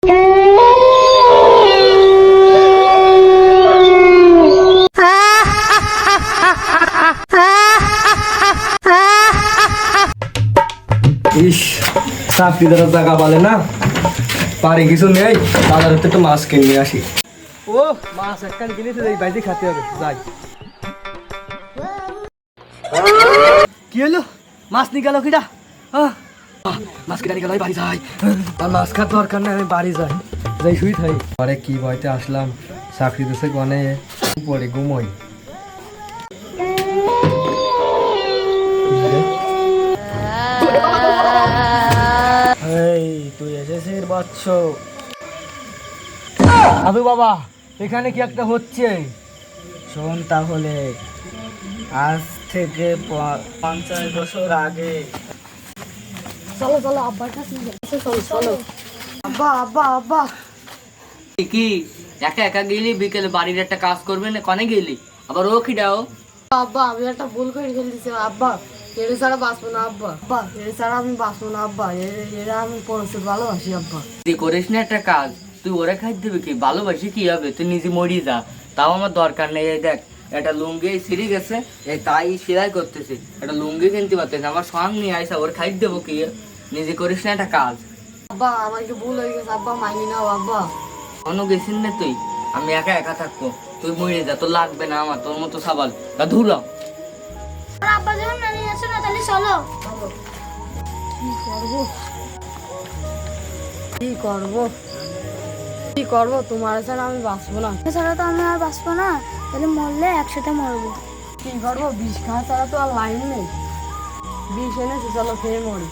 ইস, চাকরিদার টাকা পালে না, পারি কিছু নেই, বাজারের থেকে মাছ কিনে আসি। ও মাছ একখান কিনেছে, এই বাইরে খাতে হবে, যাই। কি হলো, মাছ নিয়ে গেল কিটা? মাছ কিনা নিয়ে গেল, বাড়ি যাই। আর মাছ খাওয়ার দরকার নেই, আমি বাড়ি যাই, যাই শুই থাই। আরে কি বইতে আসলাম, চাকরি দিচ্ছে গনে পরে ঘুমোই। তুই এসেছিস বৎস? আদু বাবা, এখানে কি একটা হচ্ছে? শোন তাহলে, আজ থেকে 50 বছর আগে। চলো চলো আব্বার কাছে চলো চলো। আব্বা আব্বা আব্বা, কি একা একা গেলি? বিকেলে বাড়ির একটা কাজ করবে না, কনে গেলি? আবার ও খিটাও। আব্বা আমি একটা ভুল করে ফেলতেছি আব্বা, এর ছাড়া বাঁচবো না আব্বা। আব্বা এর ছাড়া আমি বাঁচবো না আব্বা, এরা আমি পড়তে ভালোবাসি আব্বা। তুই করিস না একটা কাজ, তুই ওরা খাই দিবি কি? ভালোবাসি কি হবে? তুই নিজে মরি যা, তাও আমার দরকার নেই। এই দেখ, একটা লুঙ্গি ছিঁড়ে গেছে, এই তাই সেলাই করতেছি, একটা লুঙ্গি কিনতে পারতেছি, আমার সঙ্গ নিয়ে আইসা ওর খাই দেবো কি? নিজে করিস না একটা কাজ। আব্বা আমার কি ভুল হয়ে গেছে আব্বা, মাইনি নাও আব্বা। কোনো গেছিস না তুই? আমি একা একা থাকবো, তুই মরে যা, তোর লাগবে না আমার তোর মতো সাবাল ধুলো। আব্বা যখন নানি আসে না তাহলে চলো। কি করবো কি করবো, তোমার ছাড়া আমি বাঁচবো না। এছাড়া তো আমি আর বাঁচবো না, তাহলে মরলে একসাথে মরবো। কি করবো, বিষ খাওয়া ছাড়া তো আর লাইন নেই। বিষ এনেছে, চলো খেয়ে মরি।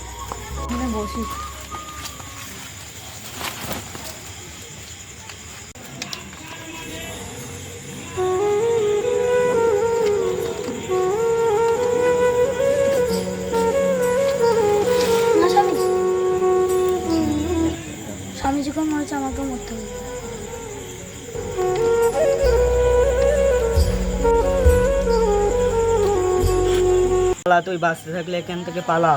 এখানে বসি। না স্বামী, স্বামী যখন মরেছে আমাকেও মরতে হবে। তুই বাঁচতে থাকলে এখান থেকে পালা।